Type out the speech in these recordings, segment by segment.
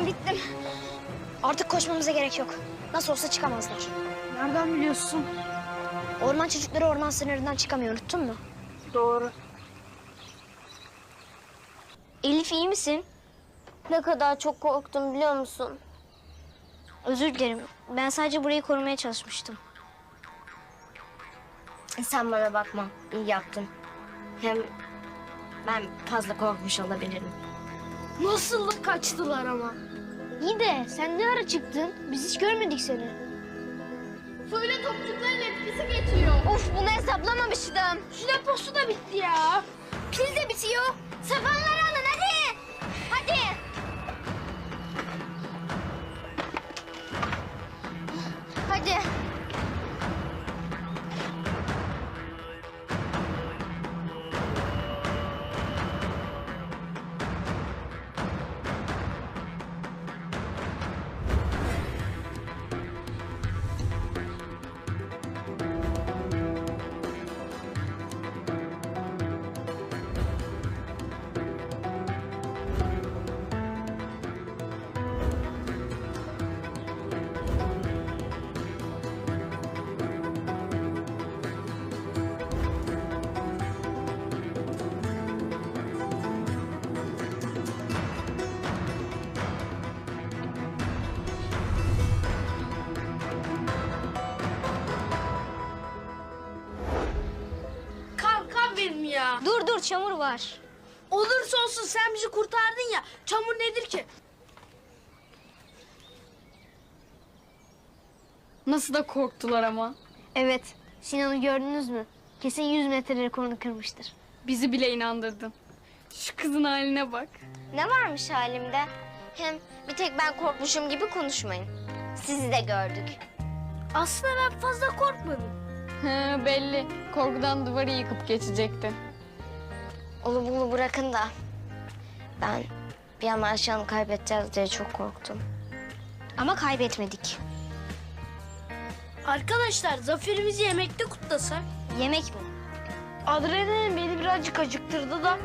Ben bittim. Artık koşmamıza gerek yok. Nasıl olsa çıkamazlar. Nereden biliyorsun? Orman çocukları orman sınırından çıkamıyor, unuttun mu? Doğru. Elif, iyi misin? Ne kadar çok korktum biliyor musun? Özür dilerim. Ben sadece burayı korumaya çalışmıştım. Sen bana bakma. İyi yaptın. Hem ben fazla korkmuş olabilirim. Nasıl da kaçtılar ama. İyi de sen ne ara çıktın? Biz hiç görmedik seni. Söyle topçukların etkisi geçiyor. Of, bunu hesaplamamıştım. Şu deposu da bitti ya. Pil de bitiyor. Sapanları alın hadi. Hadi. Hadi. Kankam benim ya. Dur, çamur var. Olursa olsun sen bizi kurtardın ya. Çamur nedir ki? Nasıl da korktular ama. Evet. Sinan'ı gördünüz mü? Kesin 100 metre rekorunu kırmıştır. Bizi bile inandırdın. Şu kızın haline bak. Ne varmış halimde? Hem bir tek ben korkmuşum gibi konuşmayın. Sizi de gördük. Aslında ben fazla korkmadım. He, belli. Korkudan duvarı yıkıp geçecekti. Onu bunu bırakın da ben bir an Ayşe'yi kaybedeceğiz diye çok korktum. Ama kaybetmedik. Arkadaşlar zaferimizi yemekte kutlasak. Yemek mi? Adrenalin beni birazcık acıktırdı da.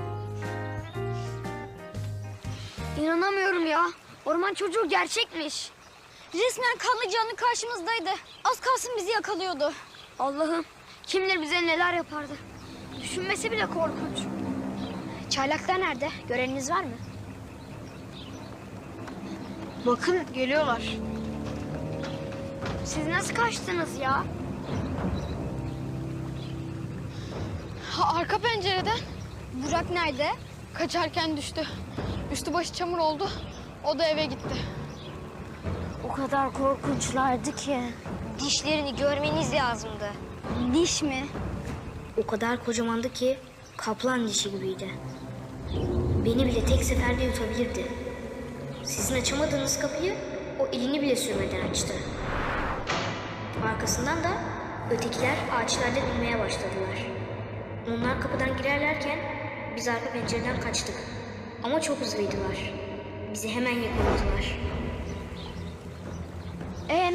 İnanamıyorum ya. Orman çocuğu gerçekmiş. Resmen kanlı canlı karşımızdaydı. Az kalsın bizi yakalıyordu. Allah'ım, kim bilir bize neler yapardı. Düşünmesi bile korkunç. Çaylaklar nerede? Göreniniz var mı? Bakın geliyorlar. Siz nasıl kaçtınız ya? Arka pencereden Burak nerede? kaçarken düştü. Üstü başı çamur oldu. O da eve gitti. O kadar korkunçlardı ki. Dişlerini görmeniz lazımdı. Diş mi? O kadar kocamandı ki kaplan dişi gibiydi. Beni bile tek seferde yutabilirdi. Sizin açamadığınız kapıyı o elini bile sürmeden açtı. Arkasından da ötekiler ağaçlarda inmeye başladılar. Onlar kapıdan girerlerken biz arka pencereden kaçtık. Ama çok hızlıydılar. Bizi hemen yakaladılar.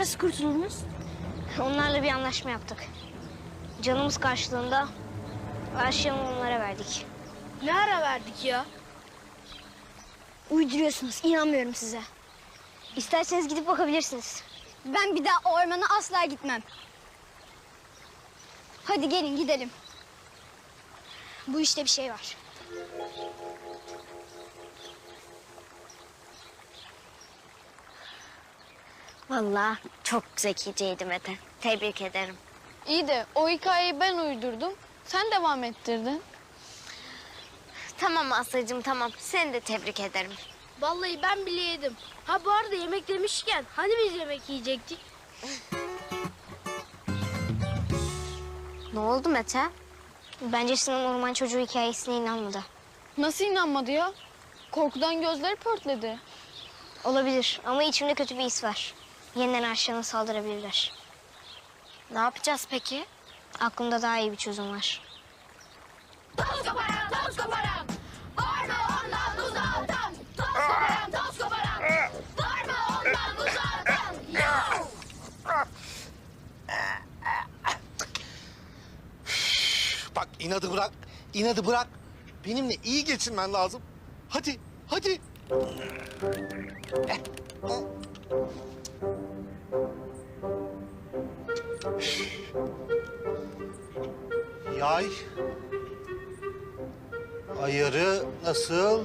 Nasıl kurtuldunuz? Onlarla bir anlaşma yaptık. Canımız karşılığında Ayşe'yi onlara verdik. Ne ara verdik ya? Uyduruyorsunuz, inanmıyorum size. İsterseniz gidip bakabilirsiniz. Ben bir daha o ormana asla gitmem. Hadi gelin gidelim. Bu işte bir şey var. Vallahi çok zekiceydi Mete. Tebrik ederim. İyi de o hikayeyi ben uydurdum. Sen devam ettirdin. Tamam Aslı'cığım tamam. Seni de tebrik ederim. Vallahi ben bile yedim. Ha bu arada yemek demişken hani biz yemek yiyecektik? Ne oldu Mete? Bence Sinan orman çocuğu hikayesine inanmadı. Nasıl inanmadı ya? Korkudan gözleri pörtledi. Olabilir ama içimde kötü bir his var. Yeniden Ayşe'ye saldırabilirler. Ne yapacağız peki? Aklımda daha iyi bir çözüm var. Toz koparan, toz koparan. Var mı ondan uzaktan? Toz koparan, toz koparan. Var mı ondan uzaktan? Yo! Bak inadı bırak, inadı bırak. Benimle iyi geçinmen lazım. Hadi, hadi. Yay ayarı nasıl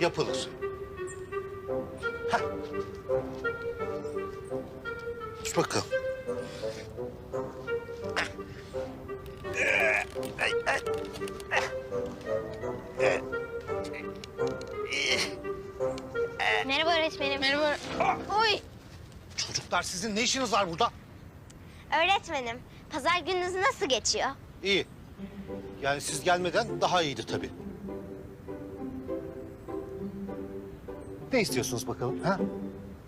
yapılır? Heh. Tut bakalım. Merhaba öğretmenim. Merhaba. Oy. Çocuklar sizin ne işiniz var burada? Öğretmenim, pazar gününüz nasıl geçiyor? İyi. Yani siz gelmeden daha iyiydi tabii. Ne istiyorsunuz bakalım? Ha?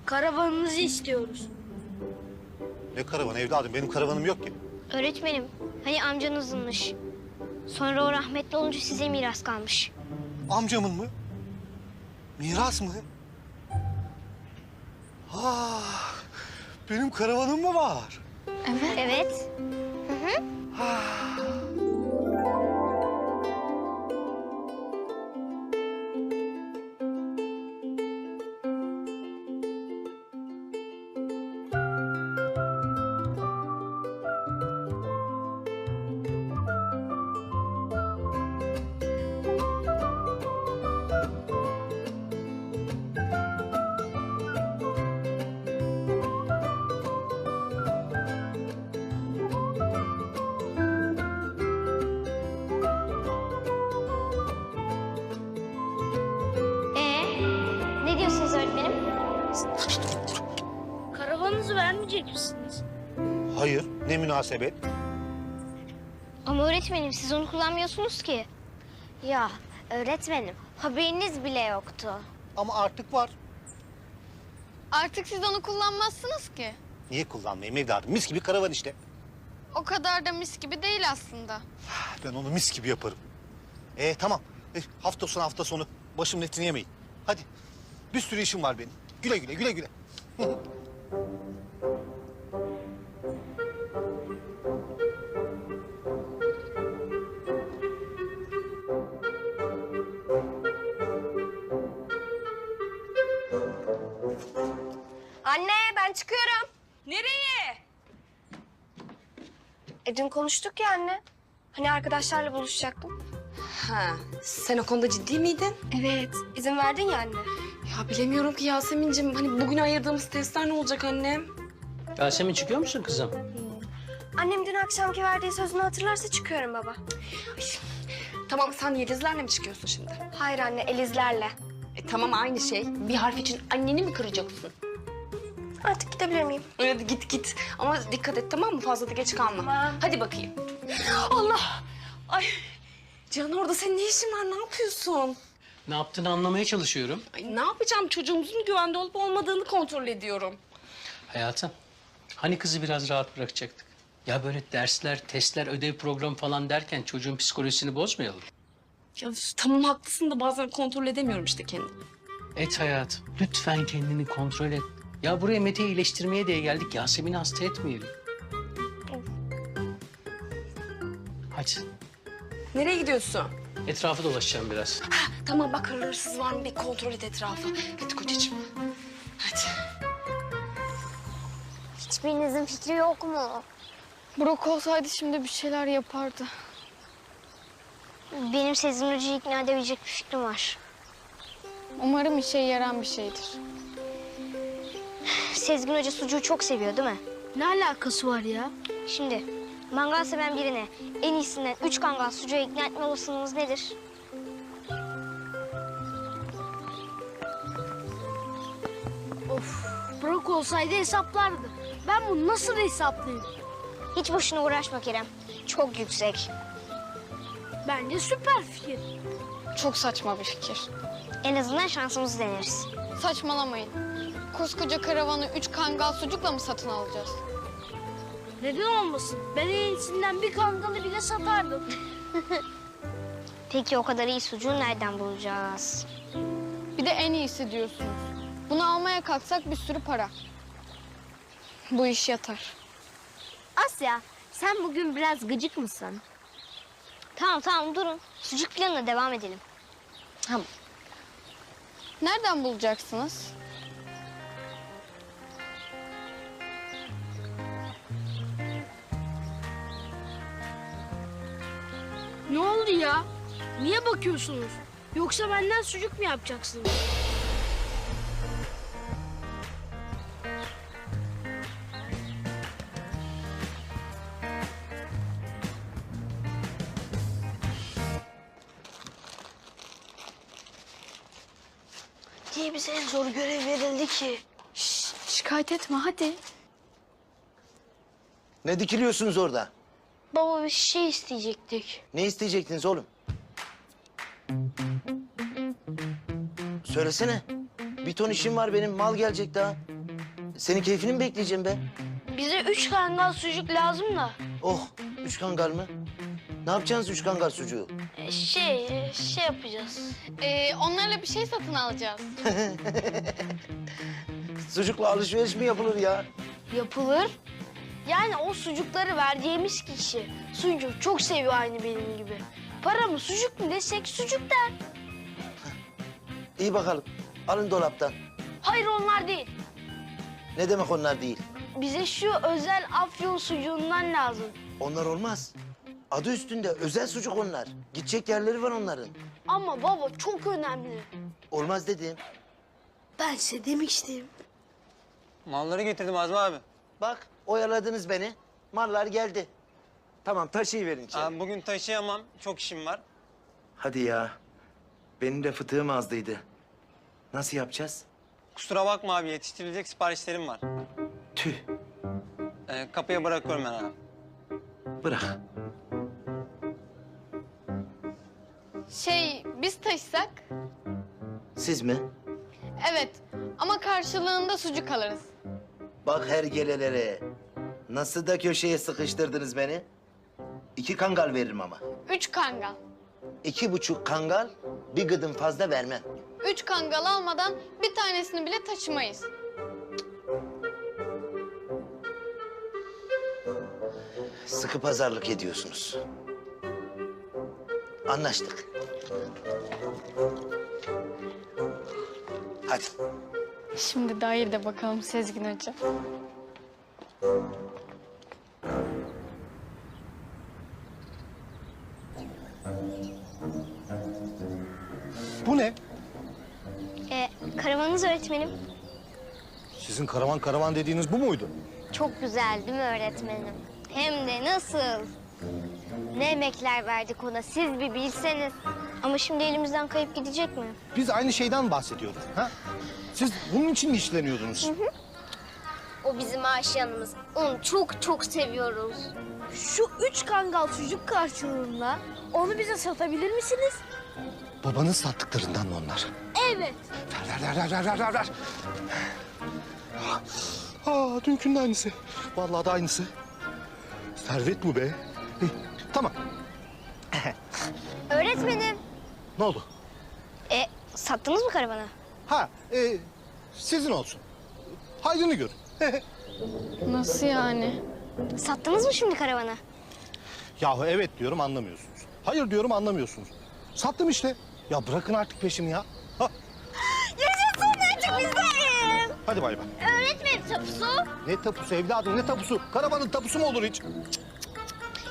Karavanınızı istiyoruz. Ne karavanı evladım? Benim karavanım yok ki. Öğretmenim, hani amcanızınmış. Sonra o rahmetli olunca size miras kalmış. Amcamın mı? Miras mı? Ah, benim karavanım mı var? Evet. Ne diyorsunuz öğretmenim? Karavanınızı vermeyecek misiniz? Hayır, ne münasebet. Ama öğretmenim siz onu kullanmıyorsunuz ki. Ya öğretmenim haberiniz bile yoktu. Ama artık var. Artık siz onu kullanmazsınız ki. Niye kullanmayayım evladım? Mis gibi karavan işte. O kadar da mis gibi değil aslında. Ben onu mis gibi yaparım. Tamam. Hafta sonu başımın etini yemeyin. Hadi. Bir sürü işim var benim. Güle güle, güle güle. Anne ben çıkıyorum. Nereye? Dün konuştuk ya anne. Hani arkadaşlarla buluşacaktım. Ha, sen o konuda ciddi miydin? Evet. İzin verdin ya anne. Ya bilemiyorum ki Yasemin'cim. Hani bugün ayırdığımız testler ne olacak annem? Yasemin çıkıyor musun kızım? Annem dün akşamki verdiği sözünü hatırlarsa çıkıyorum baba. Tamam sen Yelizlerle mi çıkıyorsun şimdi? Hayır anne Elizlerle. Tamam aynı şey. Bir harf için anneni mi kıracaksın? Artık gidebilir miyim? Hadi git. Ama dikkat et tamam mı? Fazla da geç kalma. Tamam. Hadi bakayım. Allah! Ay Can orada senin ne işin var? Ne yapıyorsun? Ne yaptığını anlamaya çalışıyorum. Ay ne yapacağım? Çocuğumuzun güvende olup olmadığını kontrol ediyorum. Hayatım, hani kızı biraz rahat bırakacaktık? Ya böyle dersler, testler, ödev programı falan derken çocuğun psikolojisini bozmayalım. Ya tamam haklısın da bazen kontrol edemiyorum işte kendimi. Et hayatım, lütfen kendini kontrol et. Ya buraya Mete'yi iyileştirmeye diye geldik. Yasemin'i hasta etmeyelim. Hadi, Nereye gidiyorsun? etrafı dolaşacağım biraz. Tamam bak hırsız var mı bir kontrol et etrafı. Hadi kocacığım. Hadi. Hiçbirinizin fikri yok mu? Burak olsaydı şimdi bir şeyler yapardı. Benim Sezgin Hoca'yı ikna edebilecek bir fikrim var. Umarım işe yarayan bir şeydir. Sezgin Hoca sucuğu çok seviyor değil mi? Ne alakası var ya? Şimdi mangal seven birine en iyisinden 3 kangal sucuğa ikna etme olasılığınız nedir? Burak olsaydı hesaplardı. Ben bunu nasıl hesaplayayım? Hiç boşuna uğraşma Kerem. Çok yüksek. Bence süper fikir. Çok saçma bir fikir. En azından şansımızı deneriz. Saçmalamayın. Koskoca karavanı 3 kangal sucukla mı satın alacağız? Neden olmasın? Ben en iyisinden bir kangalı bile satardım. Peki o kadar iyi sucuğu nereden bulacağız? Bir de en iyisi diyorsunuz. Bunu almaya kalksak bir sürü para. Bu iş yatar. Asya, sen bugün biraz gıcık mısın? Tamam durun. Sucuk planına devam edelim. Tamam. Nereden bulacaksınız? Ne oldu ya? Niye bakıyorsunuz? Yoksa benden sucuk mu yapacaksınız? Niye bize en zor görev verildi ki? Şikayet etme hadi. Ne dikiliyorsunuz orada? Baba bir şey isteyecektik. Ne isteyecektiniz oğlum? Söylesene. Bir ton işim var benim. Mal gelecek daha. Senin keyfini mi bekleyeceğim be? Bize 3 kangal sucuk lazım da. Oh, 3 kangal mı? Ne yapacaksınız 3 kangal sucuğu? Şey yapacağız. Onlarla bir şey satın alacağız. Sucukla alışveriş mi yapılır ya? Yapılır. Yani o sucukları verdiğimiz kişi sucuk çok seviyor aynı benim gibi. Para mı sucuk mu desek sucuk der. İyi bakalım. Alın dolaptan. Hayır onlar değil. Ne demek onlar değil? Bize şu özel Afyon sucuğundan lazım. Onlar olmaz. Adı üstünde özel sucuk onlar. Gidecek yerleri var onların. Ama baba çok önemli. Olmaz dedim. Ben size demiştim. Malları getirdim Azmi abi. Bak oyaladınız beni. Mallar geldi. Tamam taşıyıverin içeri. Abi bugün taşıyamam. Çok işim var. Hadi ya. Benim de fıtığım azdıydı. Nasıl yapacağız? Kusura bakma abi, yetiştirilecek siparişlerim var. Tüh. Kapıya bırakıyorum ben abi. Bırak. Biz taşısak? Siz mi? Evet ama karşılığında sucuk alırız. Bak hergelelere. Nasıl da köşeye sıkıştırdınız beni. 2 kangal veririm ama. 3 kangal. 2,5 kangal, bir gıdım fazla vermem. 3 kangal almadan bir tanesini bile taşımayız. Sıkı pazarlık ediyorsunuz. Anlaştık. Hadi. Şimdi dairede bakalım Sezgin Hoca. Bu ne? Karavanınız öğretmenim. Sizin karavan dediğiniz bu muydu? Çok güzel değil mi öğretmenim? Hem de nasıl? Ne emekler verdik ona siz bir bilseniz. Ama şimdi elimizden kayıp gidecek mi? Biz aynı şeyden bahsediyoruz. Ha? Siz bunun için mi işleniyordunuz? O bizim aşiyanımız. Onu çok çok seviyoruz. Şu 3 kangal sucuk karşılığında onu bize satabilir misiniz? Babanın sattıklarından mı onlar? Evet. Ver. Dünkünün de aynısı. Vallahi da aynısı. Servet bu be. Tamam. Öğretmenim. Ne oldu? Sattınız mı karavanı? Sizin olsun. Hayrını gör. Nasıl yani? Sattınız mı şimdi karavanı? Yahu evet diyorum anlamıyorsunuz. Hayır diyorum anlamıyorsunuz. Sattım işte. Ya bırakın artık peşimi ya. Yaşasın artık bizdeyim. Hadi bay bay. Öğretmenim tapusu. Ne tapusu evladım ne tapusu? Karavanın tapusu mu olur hiç?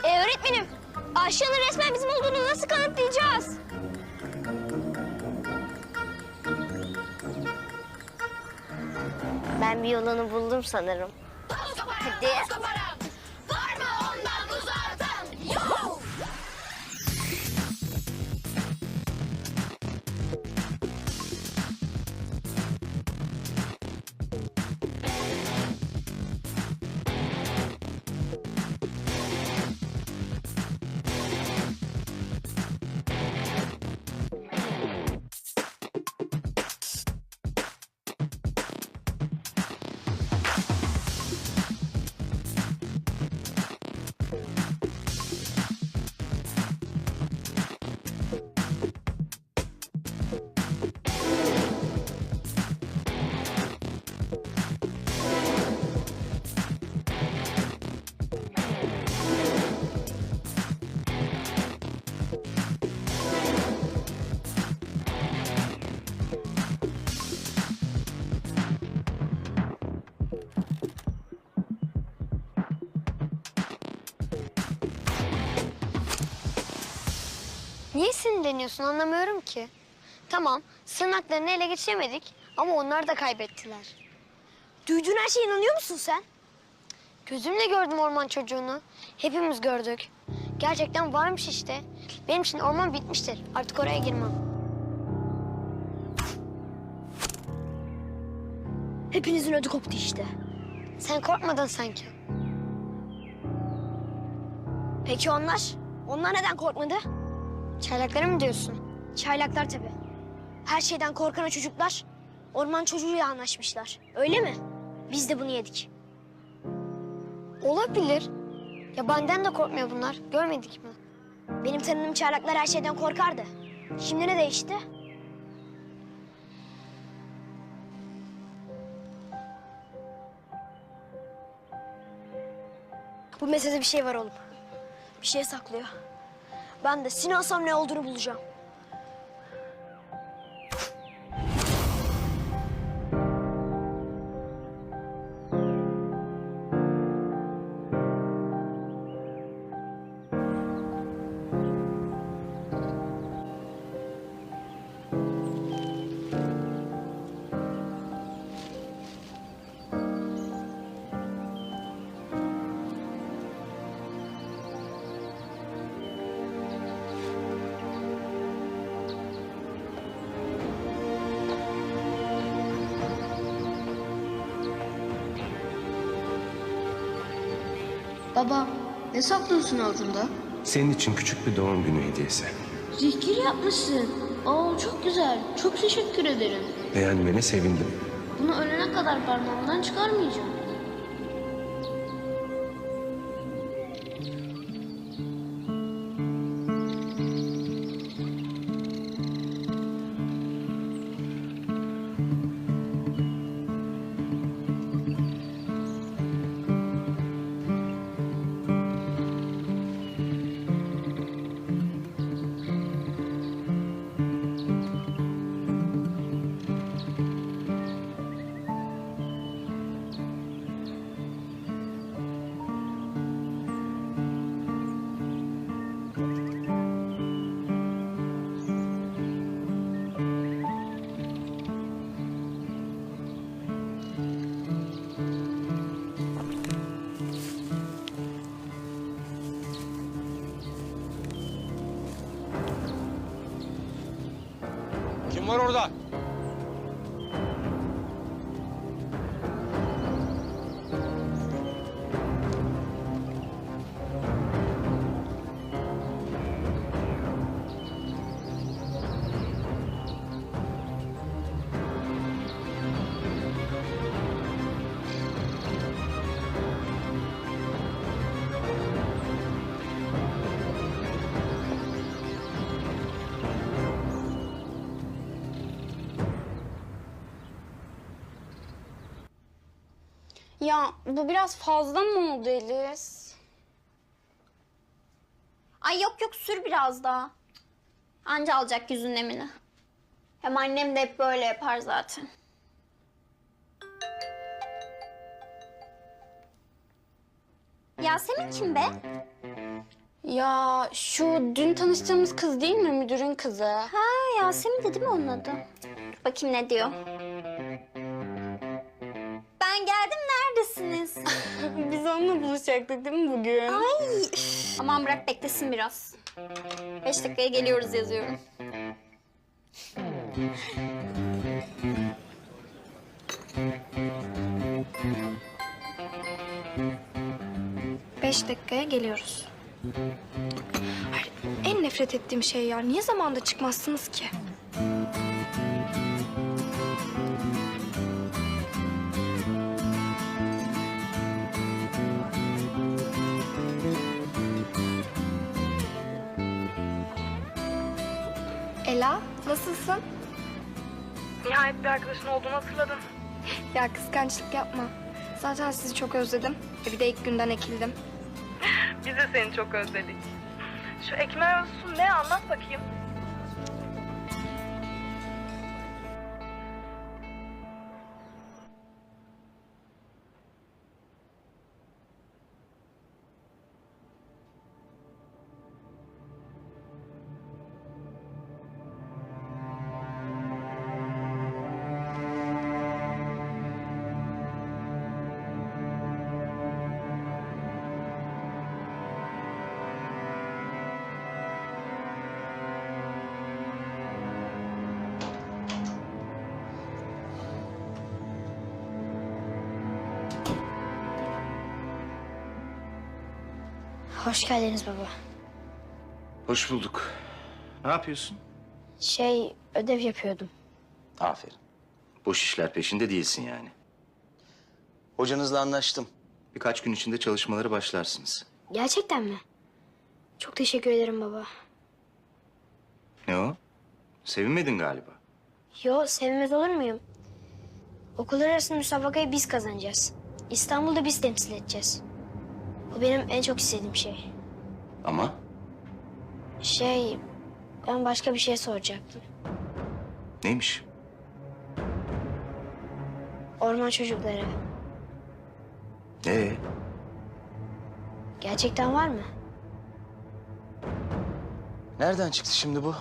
Öğretmenim Aşiyanın resmen bizim olduğunu nasıl kanıtlayacağız? Ben bir yolunu buldum sanırım. Hadi. Var mı ondan uzaktan? Yok. Niye sinirleniyorsun anlamıyorum ki. Tamam, sığınaklarını ele geçiremedik ama onlar da kaybettiler. Duyduğun her şeye inanıyor musun sen? Gözümle gördüm orman çocuğunu. Hepimiz gördük. Gerçekten varmış işte. Benim için orman bitmiştir. Artık oraya girmem. Hepinizin ödü koptu işte. Sen korkmadın sanki. Peki onlar? Onlar neden korkmadı? Çaylakları mı diyorsun? Çaylaklar tabii. Her şeyden korkan o çocuklar orman çocuğuyla anlaşmışlar. Öyle mi? Biz de bunu yedik. Olabilir. Ya benden de korkmuyor bunlar. Görmedik mi? Benim tanıdığım çaylaklar her şeyden korkardı. Şimdi ne değişti? Bu meselede bir şey var oğlum. Bir şey saklıyor. Ben de sinansam ne olduğunu bulacağım. Baba, ne saklıyorsun altında? Senin için küçük bir doğum günü hediyesi. Zikir yapmışsın. Aa, çok güzel. Çok teşekkür ederim. Beğenmene sevindim. Bunu ölene kadar parmağımdan çıkarmayacağım. Kim var orada? Ya bu biraz fazla mı oldu Elis? Ay yok yok sür biraz daha. Anca alacak yüzün nemini. Hem annem de hep böyle yapar zaten. Yasemin kim be? Ya şu dün tanıştığımız kız değil mi? Müdürün kızı. Ha Yasemin de değil mi onun adı? Dur bakayım ne diyor. Ben geldim neredesiniz? Biz onunla buluşacaktık değil mi bugün? Ay aman bırak beklesin biraz. 5 dakikaya geliyoruz yazıyorum. Beş dakikaya geliyoruz. Ay, en nefret ettiğim şey ya. Niye zamanında çıkmazsınız ki? Ela, nasılsın? Nihayet bir arkadaşın olduğunu hatırladın. Ya kıskançlık yapma. Zaten sizi çok özledim. Bir de ilk günden ekildim. Biz de seni çok özledik. Şu ekmeği arzusu ne? Anlat bakayım. Hoş geldiniz baba. Hoş bulduk. Ne yapıyorsun? Ödev yapıyordum. Aferin. Boş işler peşinde değilsin yani. Hocanızla anlaştım. Birkaç gün içinde çalışmalara başlarsınız. Gerçekten mi? Çok teşekkür ederim baba. Ne o? Sevinmedin galiba. Yo, sevinmez olur muyum? Okullar arasında müsabakayı biz kazanacağız. İstanbul'da biz temsil edeceğiz. Bu benim en çok istediğim şey. Ama Ben başka bir şey soracaktım. neymiş? Orman çocukları. Gerçekten var mı? Nereden çıktı şimdi bu?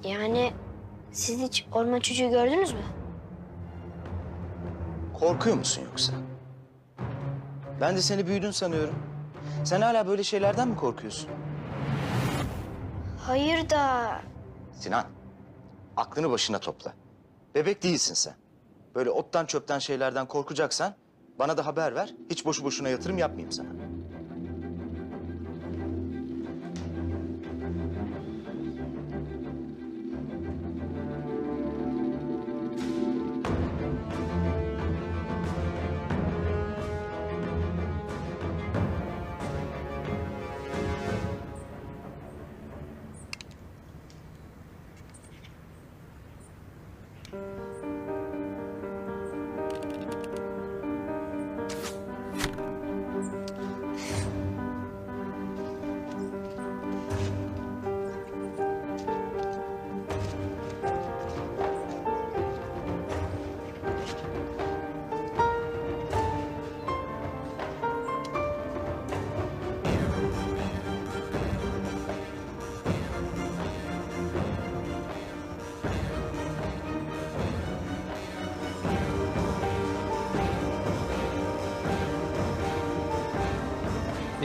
Yani siz hiç orman çocuğu gördünüz mü? Korkuyor musun yoksa? Ben de seni büyüdün sanıyorum. Sen hala böyle şeylerden mi korkuyorsun? Hayır da... Sinan, aklını başına topla. Bebek değilsin sen. Böyle ottan çöpten şeylerden korkacaksan bana da haber ver. Hiç boşu boşuna yatırım yapmayayım sana.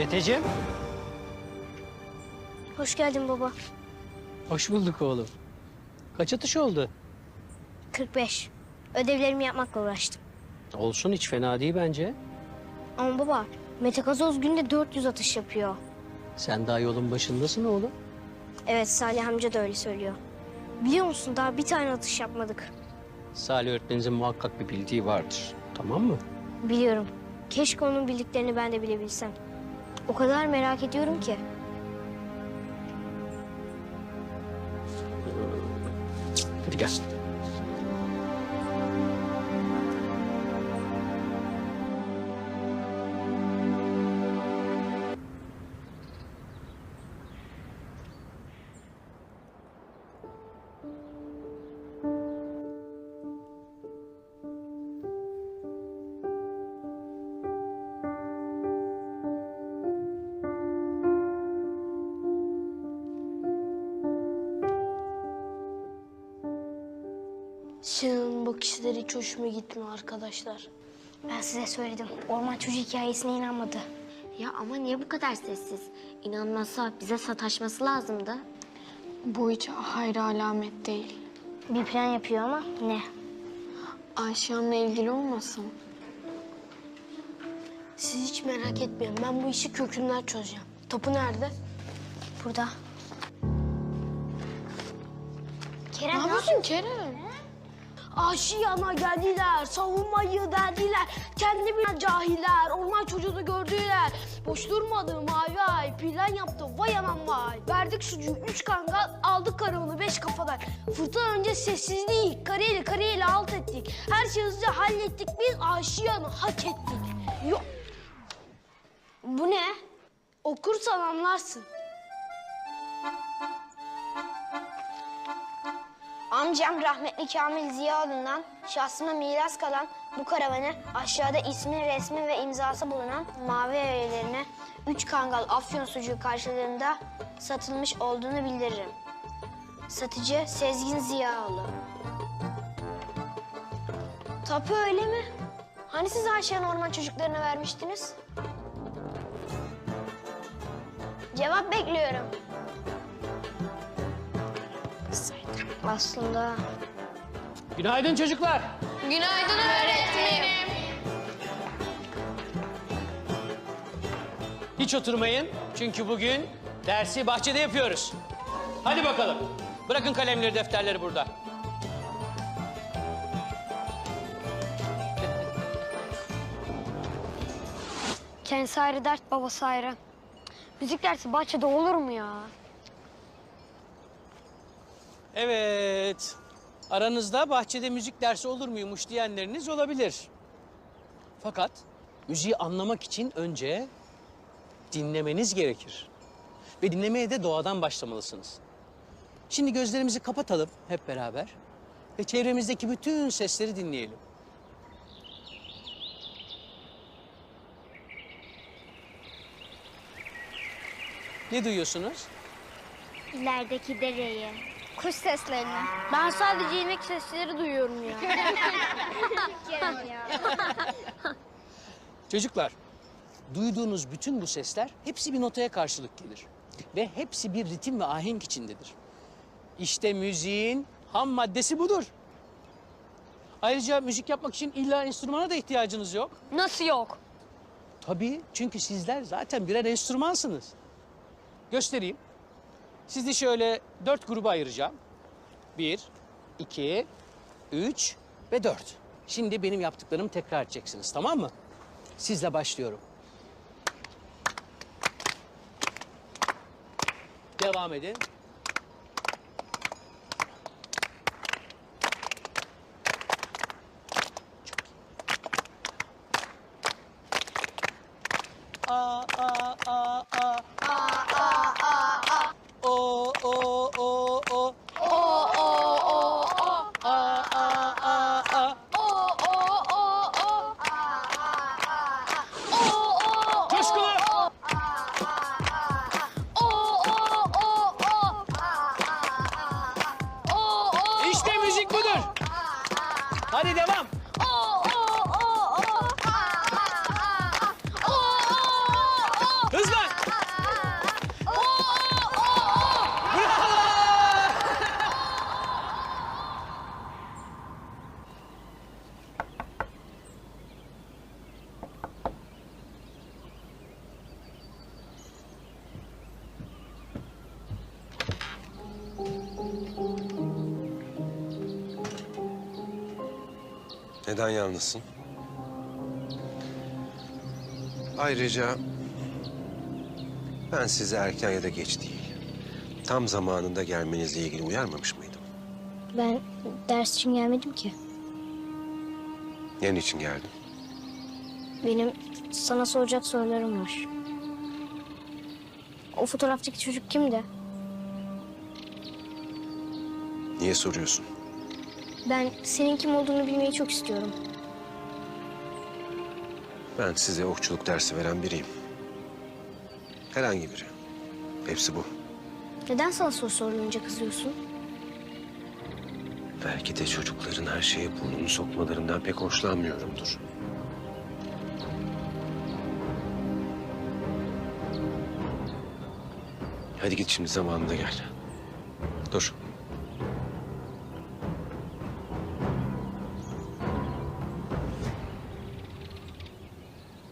Meteciğim. Hoş geldin baba. Hoş bulduk oğlum. Kaç atış oldu? 45. Ödevlerimi yapmakla uğraştım. Olsun, hiç fena değil bence. Ama baba, Mete Gazoz günde 400 atış yapıyor. Sen daha yolun başındasın oğlum. Evet, Salih amca da öyle söylüyor. Biliyor musun, daha bir tane atış yapmadık. Salih öğretmeninizin muhakkak bir bildiği vardır. Tamam mı? Biliyorum. Keşke onun bildiklerini ben de bilebilsem. O kadar merak ediyorum ki. Hadi gel. Sinan'ın bakışları hiç hoşuma gitmiyor arkadaşlar. Ben size söyledim. Orman çocuğu hikayesine inanmadı. Ya ama niye bu kadar sessiz? İnanmazsa bize sataşması lazımdı. Bu hiç hayra alamet değil. Bir plan yapıyor ama ne? Ayşe Hanım'la ilgili olmasın? Siz hiç merak etmeyin. Ben bu işi kökünden çözeceğim. Topu nerede? Burada. Kerem Ne yapıyorsun Kerem? Aşiyana geldiler, savunmayı verdiler. Kendimi cahiller, orman çocuğunu gördüler. Boş durmadı mavi ay, plan yaptı vay anam vay. Verdik sucuğu 3 kangal, aldık karavanı 5 kafadan. Fırtına önce sessizlik, kariyeli alt ettik. Her şeyi hızlıca hallettik, biz aşiyanı hak ettik. Yok. Bu ne? Okursan anlarsın. Amcam rahmetli Kamil Ziyaoğlu'ndan şahsıma miras kalan bu karavanı aşağıda ismi, resmi ve imzası bulunan mavi evlerine 3 kangal afyon sucuğu karşılığında satılmış olduğunu bildiririm. Satıcı Sezgin Ziyaoğlu. Tapu öyle mi? Hani siz Ayşe'nin orman çocuklarına vermiştiniz? Cevap bekliyorum. Aslında... Günaydın çocuklar. Günaydın öğretmenim. Hiç oturmayın çünkü bugün dersi bahçede yapıyoruz. Hadi bakalım. Bırakın kalemleri, defterleri burada. Kendisi ayrı dert, babası ayrı. Müzik dersi bahçede olur mu ya? Evet. Aranızda bahçede müzik dersi olur muymuş diyenleriniz olabilir. Fakat müziği anlamak için önce dinlemeniz gerekir. Ve dinlemeye de doğadan başlamalısınız. Şimdi gözlerimizi kapatalım hep beraber ve çevremizdeki bütün sesleri dinleyelim. Ne duyuyorsunuz? İlerideki dereyi, kuş seslerini. Ben sadece inek sesleri duyuyorum ya. Çocuklar, duyduğunuz bütün bu sesler hepsi bir notaya karşılık gelir. Ve hepsi bir ritim ve ahenk içindedir. İşte müziğin ham maddesi budur. Ayrıca müzik yapmak için illa enstrümana da ihtiyacınız yok. Nasıl yok? Tabii, çünkü sizler zaten birer enstrümansınız. Göstereyim. Sizi şöyle 4 gruba ayıracağım. 1, 2, 3 ve 4. Şimdi benim yaptıklarımı tekrar edeceksiniz, tamam mı? Sizle başlıyorum. Devam edin. A, a, a, a. O, o, o, o. A, a, a, a. Coşkulu. İşte müzik budur. Hadi devam. Hızlan. Bravo. Neden yalnızsın? Ayrıca ben size erken ya da geç değil, tam zamanında gelmenizle ilgili uyarmamış mıydım? Ben ders için gelmedim ki. Ne için geldin? Benim sana soracak sorularım var. O fotoğraftaki çocuk kimdi? Niye soruyorsun? Ben senin kim olduğunu bilmeyi çok istiyorum. Ben size okçuluk dersi veren biriyim. Herhangi biri. Hepsi bu. Neden sana soru sorulunca kızıyorsun? Belki de çocukların her şeye burnunu sokmalarından pek hoşlanmıyorumdur. Hadi git şimdi zamanında gel. Dur.